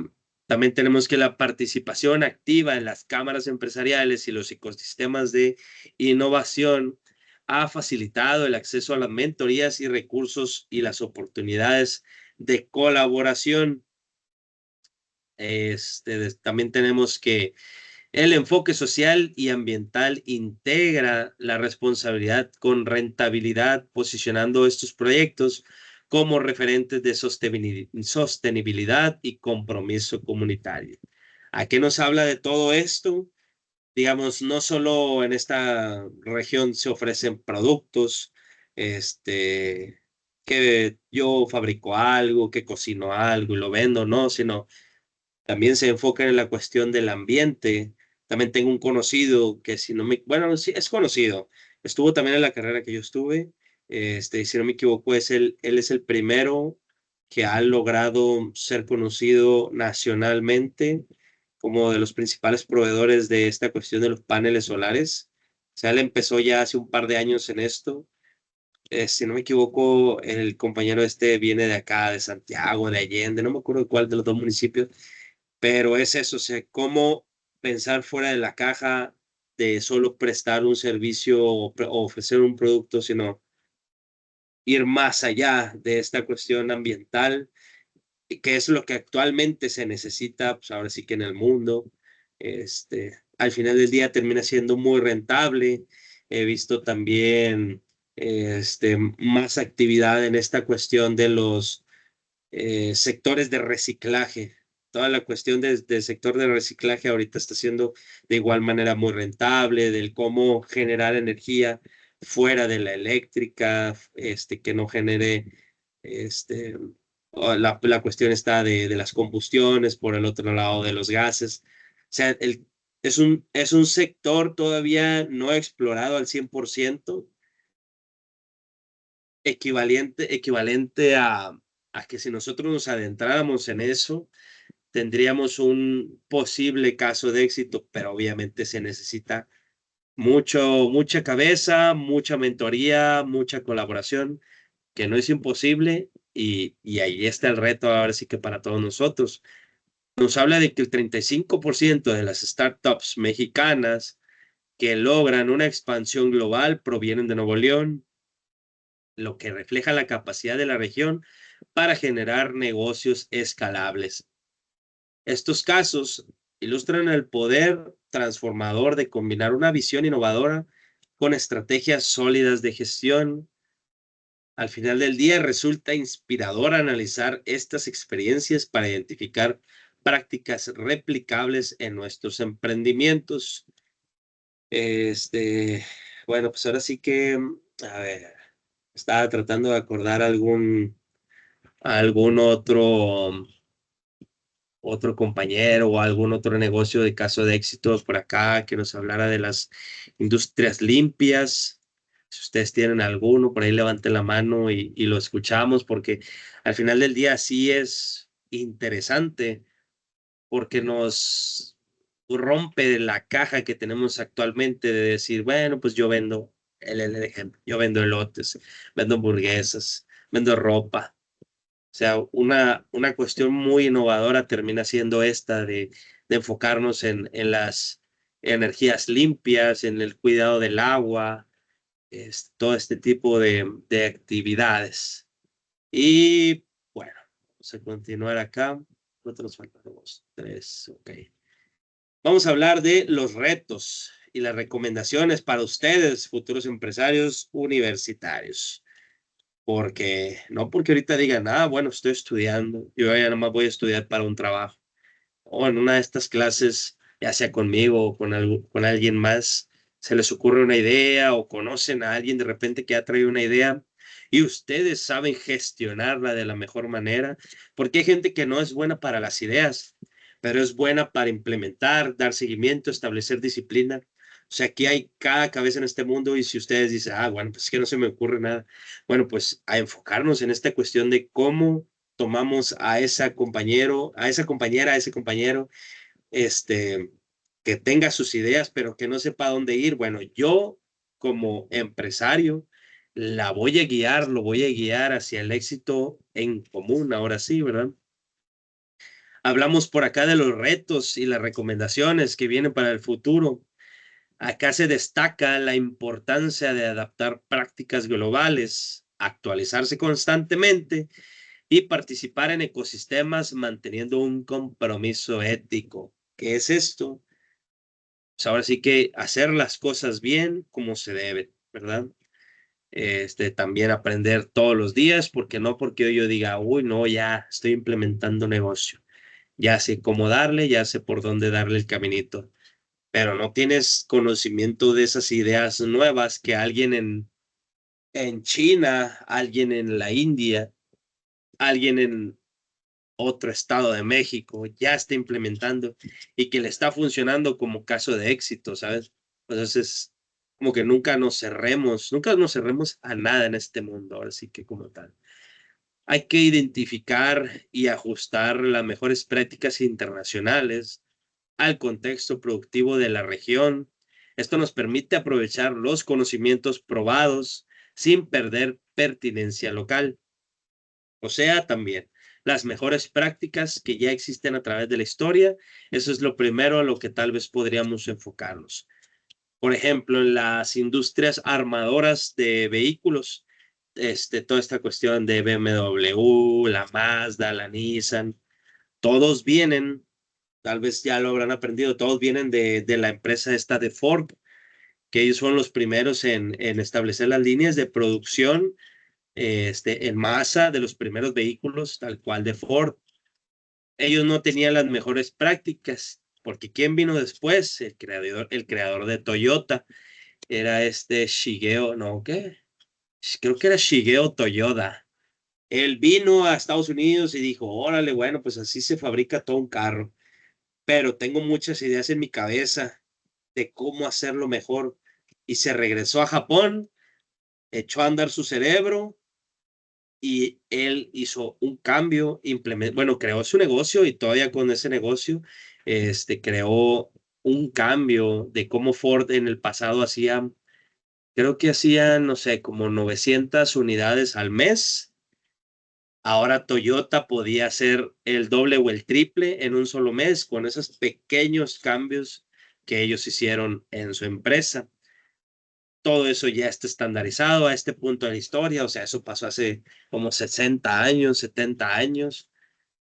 También tenemos que la participación activa en las cámaras empresariales y los ecosistemas de innovación ha facilitado el acceso a las mentorías y recursos y las oportunidades de colaboración. También tenemos que el enfoque social y ambiental integra la responsabilidad con rentabilidad, posicionando estos proyectos como referentes de sostenibilidad y compromiso comunitario. ¿A qué nos habla de todo esto? Digamos, no solo en esta región se ofrecen productos, que yo fabrico algo, que cocino algo y lo vendo, no, sino también se enfocan en la cuestión del ambiente. También tengo un conocido que si no me, bueno, sí, es conocido. Estuvo también en la carrera que yo estuve. Si no me equivoco, él es el primero que ha logrado ser conocido nacionalmente como de los principales proveedores de esta cuestión de los paneles solares. O sea, él empezó ya hace un par de años en esto. Si no me equivoco, el compañero viene de acá, de Santiago, de Allende, no me acuerdo cuál de los dos municipios, pero es eso, o sea, cómo pensar fuera de la caja de solo prestar un servicio o ofrecer un producto, sino ir más allá de esta cuestión ambiental, que es lo que actualmente se necesita, pues ahora sí que en el mundo. Al final del día termina siendo muy rentable. He visto también más actividad en esta cuestión de los sectores de reciclaje. Toda la cuestión del sector de reciclaje ahorita está siendo de igual manera muy rentable, del cómo generar energía fuera de la eléctrica, que no genere este, La cuestión está de las combustiones, por el otro lado de los gases. O sea, es un sector todavía no explorado al 100%, equivalente a que si nosotros nos adentráramos en eso, tendríamos un posible caso de éxito, pero obviamente se necesita mucha cabeza, mucha mentoría, mucha colaboración, que no es imposible, y ahí está el reto ahora sí que para todos nosotros. Nos habla de que el 35% de las startups mexicanas que logran una expansión global provienen de Nuevo León, lo que refleja la capacidad de la región para generar negocios escalables. Estos casos ilustran el poder transformador de combinar una visión innovadora con estrategias sólidas de gestión. Al final del día resulta inspirador analizar estas experiencias para identificar prácticas replicables en nuestros emprendimientos. Este, bueno, pues ahora sí que, a ver, estaba tratando de acordar algún otro compañero o algún otro negocio de caso de éxitos por acá que nos hablara de las industrias limpias. Si ustedes tienen alguno, por ahí levanten la mano y lo escuchamos, porque al final del día sí es interesante, porque nos rompe la caja que tenemos actualmente de decir, bueno, pues yo vendo, el ejemplo, yo vendo elotes, vendo hamburguesas, vendo ropa. O sea, una cuestión muy innovadora termina siendo esta de enfocarnos en las energías limpias, en el cuidado del agua, todo este tipo de actividades. Y bueno, vamos a continuar acá. ¿Cuántos nos faltan? Dos, tres, ok. Vamos a hablar de los retos y las recomendaciones para ustedes, futuros empresarios universitarios. Porque, no porque ahorita digan, bueno, estoy estudiando, yo ya nomás voy a estudiar para un trabajo. O en una de estas clases, ya sea conmigo o con alguien más, se les ocurre una idea o conocen a alguien de repente que ha traído una idea y ustedes saben gestionarla de la mejor manera, porque hay gente que no es buena para las ideas, pero es buena para implementar, dar seguimiento, establecer disciplina. O sea, aquí hay cada cabeza en este mundo y si ustedes dicen, bueno, pues es que no se me ocurre nada, bueno, pues a enfocarnos en esta cuestión de cómo tomamos a esa compañero, a esa compañera, a ese compañero, este, que tenga sus ideas, pero que no sepa dónde ir. Bueno, yo como empresario la voy a guiar, lo voy a guiar hacia el éxito en común, ahora sí, ¿verdad? Hablamos por acá de los retos y las recomendaciones que vienen para el futuro. Acá se destaca la importancia de adaptar prácticas globales, actualizarse constantemente y participar en ecosistemas manteniendo un compromiso ético. ¿Qué es esto? Pues ahora sí que hacer las cosas bien como se debe, ¿verdad? También aprender todos los días, porque no porque hoy yo diga, uy, no, ya estoy implementando negocio, ya sé cómo darle, ya sé por dónde darle el caminito, pero no tienes conocimiento de esas ideas nuevas que alguien en China, alguien en la India, alguien en otro estado de México ya está implementando y que le está funcionando como caso de éxito, ¿sabes? Entonces, como que nunca nos cerremos a nada en este mundo, ahora sí que como tal. Hay que identificar y ajustar las mejores prácticas internacionales al contexto productivo de la región. Esto nos permite aprovechar los conocimientos probados sin perder pertinencia local. O sea, también las mejores prácticas que ya existen a través de la historia. Eso es lo primero a lo que tal vez podríamos enfocarnos. Por ejemplo, en las industrias armadoras de vehículos, toda esta cuestión de BMW, la Mazda, la Nissan, todos vienen, tal vez ya lo habrán aprendido, todos vienen de la empresa esta de Ford, que ellos fueron los primeros en establecer las líneas de producción en masa de los primeros vehículos, tal cual de Ford. Ellos no tenían las mejores prácticas, porque ¿quién vino después? El creador de Toyota, era Shigeo, ¿no? ¿Qué? Creo que era Shigeo Toyoda. Él vino a Estados Unidos y dijo, órale, bueno, pues así se fabrica todo un carro, pero tengo muchas ideas en mi cabeza de cómo hacerlo mejor. Y se regresó a Japón, echó a andar su cerebro y él hizo un cambio, bueno, creó su negocio y todavía con ese negocio, creó un cambio de cómo Ford en el pasado hacía, creo que hacían, no sé, como 900 unidades al mes. Ahora Toyota podía hacer el doble o el triple en un solo mes con esos pequeños cambios que ellos hicieron en su empresa. Todo eso ya está estandarizado a este punto de la historia, o sea, eso pasó hace como 60 años, 70 años.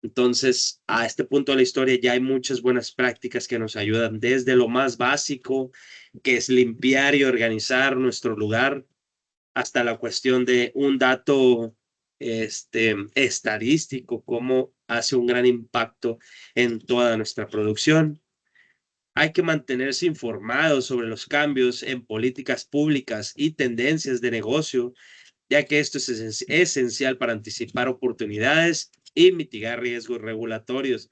Entonces, a este punto de la historia ya hay muchas buenas prácticas que nos ayudan desde lo más básico, que es limpiar y organizar nuestro lugar, hasta la cuestión de un dato estadístico, cómo hace un gran impacto en toda nuestra producción. Hay que mantenerse informados sobre los cambios en políticas públicas y tendencias de negocio, ya que esto es esencial para anticipar oportunidades y mitigar riesgos regulatorios.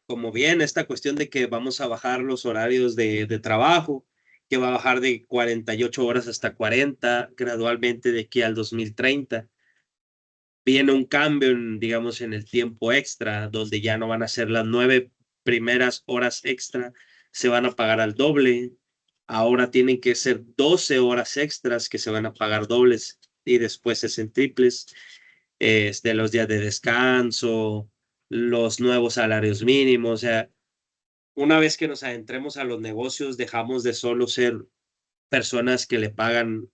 Como bien, esta cuestión de que vamos a bajar los horarios de trabajo, que va a bajar de 48 horas hasta 40 gradualmente de aquí al 2030. Viene un cambio, digamos, en el tiempo extra, donde ya no van a ser las 9 primeras horas extra, se van a pagar al doble. Ahora tienen que ser 12 horas extras que se van a pagar dobles y después es en triples. De los días de descanso, los nuevos salarios mínimos. O sea, una vez que nos adentremos a los negocios, dejamos de solo ser personas que le pagan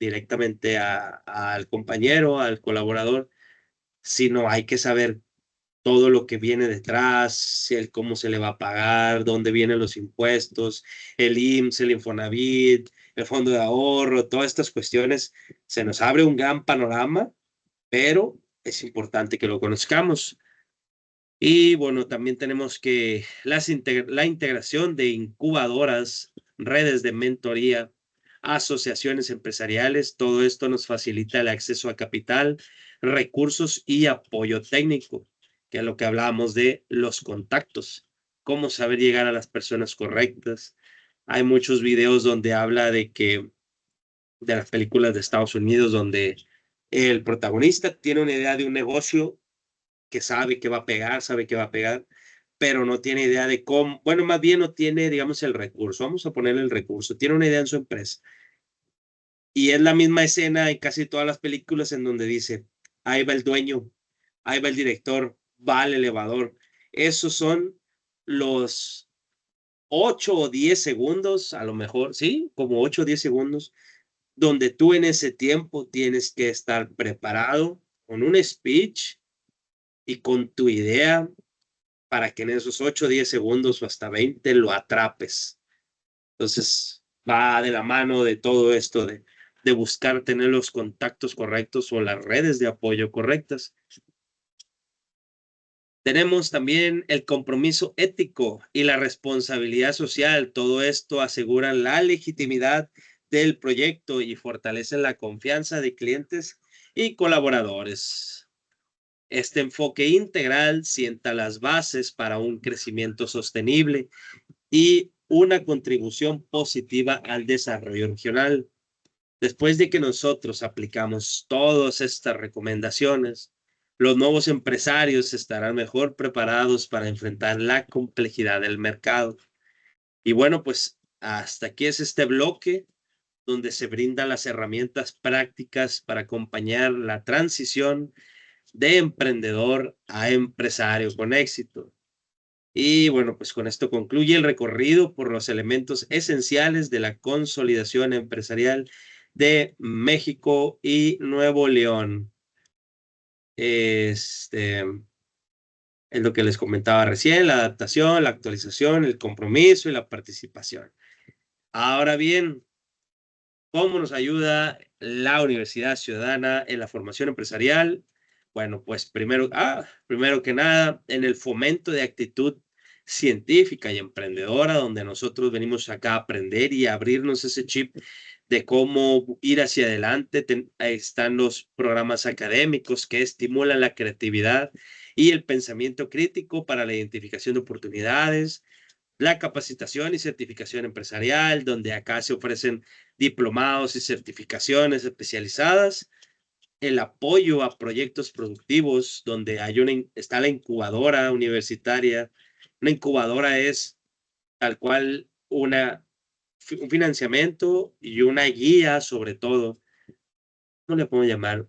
directamente al compañero, al colaborador, sino hay que saber todo lo que viene detrás, el cómo se le va a pagar, dónde vienen los impuestos, el IMSS, el Infonavit, el fondo de ahorro, todas estas cuestiones. Se nos abre un gran panorama, pero es importante que lo conozcamos. Y bueno, también tenemos que la integración de incubadoras, redes de mentoría, asociaciones empresariales, todo esto nos facilita el acceso a capital, recursos y apoyo técnico, que es lo que hablábamos de los contactos, cómo saber llegar a las personas correctas. Hay muchos videos donde habla de las películas de Estados Unidos, donde el protagonista tiene una idea de un negocio que sabe que va a pegar, sabe que va a pegar, pero no tiene idea de cómo, bueno, más bien no tiene, digamos, el recurso. Vamos a ponerle el recurso. Tiene una idea en su empresa. Y es la misma escena en casi todas las películas en donde dice, ahí va el dueño, ahí va el director, va el elevador. Esos son los 8 o 10 segundos, a lo mejor, sí, como 8 o 10 segundos, donde tú en ese tiempo tienes que estar preparado con un speech y con tu idea para que en esos 8 o 10 segundos o hasta 20 lo atrapes. Entonces, va de la mano de todo esto de buscar tener los contactos correctos o las redes de apoyo correctas. Tenemos también el compromiso ético y la responsabilidad social. Todo esto asegura la legitimidad del proyecto y fortalece la confianza de clientes y colaboradores. Este enfoque integral sienta las bases para un crecimiento sostenible y una contribución positiva al desarrollo regional. Después de que nosotros aplicamos todas estas recomendaciones, los nuevos empresarios estarán mejor preparados para enfrentar la complejidad del mercado. Y bueno, pues hasta aquí es este bloque donde se brindan las herramientas prácticas para acompañar la transición de emprendedor a empresario con éxito. Y bueno, pues con esto concluye el recorrido por los elementos esenciales de la consolidación empresarial de México y Nuevo León. Es lo que les comentaba recién, la adaptación, la actualización, el compromiso y la participación. Ahora bien, ¿cómo nos ayuda la Universidad Ciudadana en la formación empresarial? Bueno, pues primero que nada, en el fomento de actitud científica y emprendedora, donde nosotros venimos acá a aprender y a abrirnos ese chip de cómo ir hacia adelante. Ahí están los programas académicos que estimulan la creatividad y el pensamiento crítico para la identificación de oportunidades, la capacitación y certificación empresarial, donde acá se ofrecen diplomados y certificaciones especializadas, el apoyo a proyectos productivos, donde está la incubadora universitaria. Una incubadora es tal cual un financiamiento y una guía, sobre todo, ¿cómo le podemos llamar?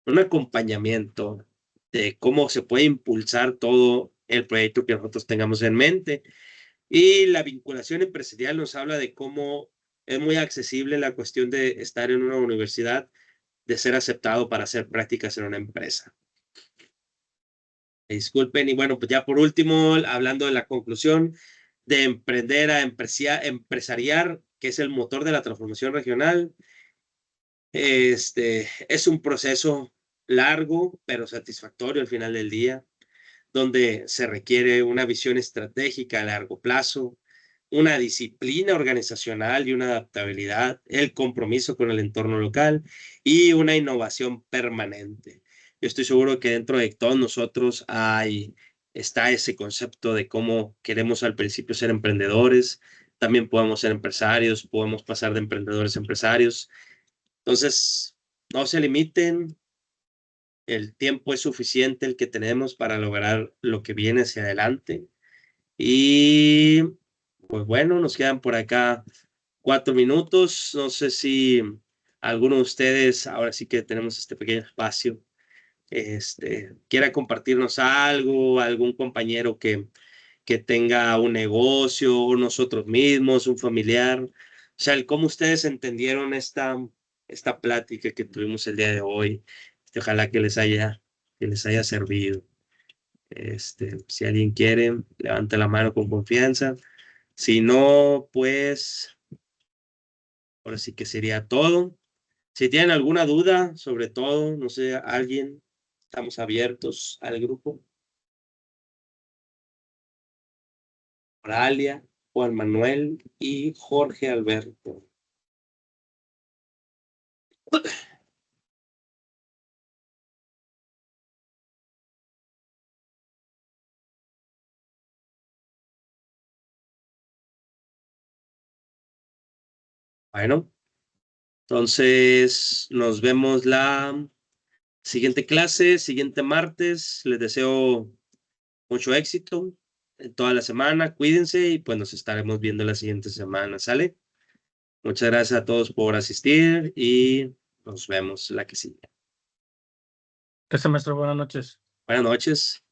Un acompañamiento de cómo se puede impulsar todo el proyecto que nosotros tengamos en mente. Y la vinculación empresarial nos habla de cómo es muy accesible la cuestión de estar en una universidad, de ser aceptado para hacer prácticas en una empresa. Disculpen, y bueno, pues ya por último, hablando de la conclusión, de emprender a empresariar, que es el motor de la transformación regional. Es un proceso largo, pero satisfactorio al final del día, donde se requiere una visión estratégica a largo plazo, una disciplina organizacional y una adaptabilidad, el compromiso con el entorno local y una innovación permanente. Yo estoy seguro que dentro de todos nosotros está ese concepto de cómo queremos al principio ser emprendedores, también podemos ser empresarios, podemos pasar de emprendedores a empresarios. Entonces, no se limiten, el tiempo es suficiente el que tenemos para lograr lo que viene hacia adelante. Y pues bueno, nos quedan por acá 4 minutos. No sé si alguno de ustedes, ahora sí que tenemos este pequeño espacio, quiera compartirnos algo, algún compañero que tenga un negocio, o nosotros mismos, un familiar. O sea, cómo ustedes entendieron esta plática que tuvimos el día de hoy. Ojalá que les haya servido. Si alguien quiere, levante la mano con confianza. Si no, pues ahora sí que sería todo. Si tienen alguna duda, sobre todo, no sé, alguien, estamos abiertos al grupo. Oralia, Juan Manuel y Jorge Alberto. Bueno, entonces nos vemos la siguiente clase, siguiente martes. Les deseo mucho éxito en toda la semana. Cuídense y pues nos estaremos viendo la siguiente semana. ¿Sale? Muchas gracias a todos por asistir y nos vemos la que sigue. Gracias, maestro. Buenas noches. Buenas noches.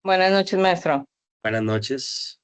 Buenas noches, maestro. Buenas noches.